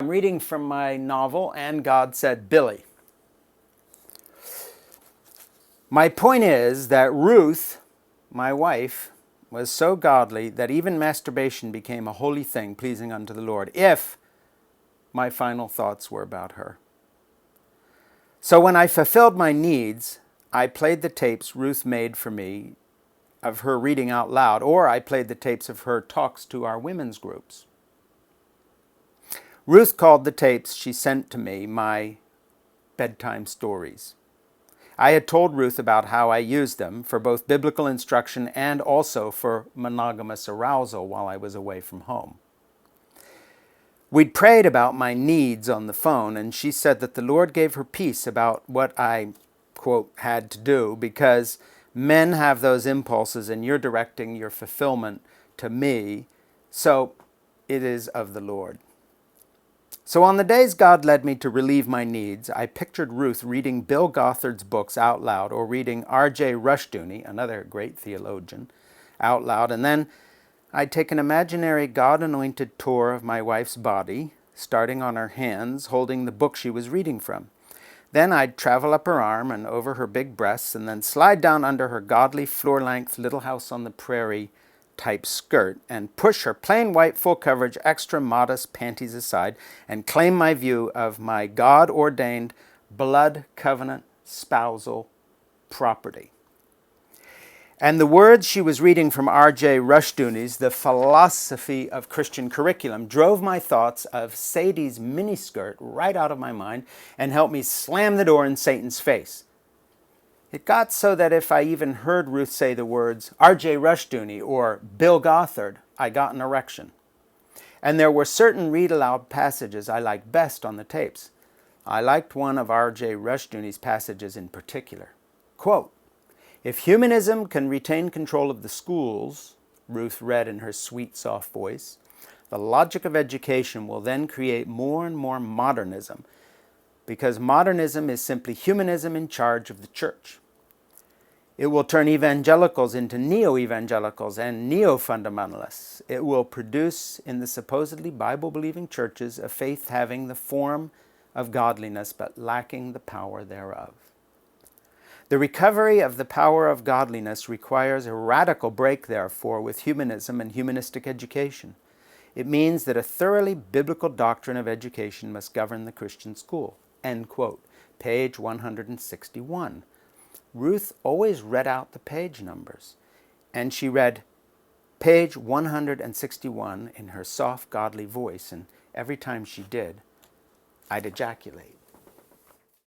I'm reading from my novel, And God Said Billy. My point is that Ruth, my wife, was so godly that even masturbation became a holy thing pleasing unto the Lord, if my final thoughts were about her. So when I fulfilled my needs, I played the tapes Ruth made for me of her reading out loud, or I played the tapes of her talks to our women's groups. Ruth called the tapes she sent to me my bedtime stories. I had told Ruth about how I used them for both biblical instruction and also for monogamous arousal while I was away from home. We'd prayed about my needs on the phone, and she said that the Lord gave her peace about what I, quote, had to do, because men have those impulses and you're directing your fulfillment to me, so it is of the Lord. So on the days God led me to relieve my needs, I pictured Ruth reading Bill Gothard's books out loud, or reading R.J. Rushdoony, another great theologian, out loud, and then I'd take an imaginary God-anointed tour of my wife's body, starting on her hands, holding the book she was reading from. Then I'd travel up her arm and over her big breasts, and then slide down under her godly floor-length Little House on the Prairie type skirt and push her plain white full coverage extra modest panties aside and claim my view of my God-ordained blood covenant spousal property. And the words she was reading from R.J. Rushdoony's The Philosophy of Christian Curriculum drove my thoughts of Sadie's miniskirt right out of my mind and helped me slam the door in Satan's face. It got so that if I even heard Ruth say the words R.J. Rushdoony or Bill Gothard, I got an erection. And there were certain read-aloud passages I liked best on the tapes. I liked one of R.J. Rushdoony's passages in particular. Quote, "If humanism can retain control of the schools," Ruth read in her sweet, soft voice, "the logic of education will then create more and more modernism, because modernism is simply humanism in charge of the church. It will turn evangelicals into neo-evangelicals and neo-fundamentalists. It will produce in the supposedly Bible-believing churches a faith having the form of godliness but lacking the power thereof. The recovery of the power of godliness requires a radical break, therefore, with humanism and humanistic education. It means that a thoroughly biblical doctrine of education must govern the Christian school." End quote. Page 161. Ruth always read out the page numbers, and she read page 161 in her soft, godly voice, and every time she did, I'd ejaculate.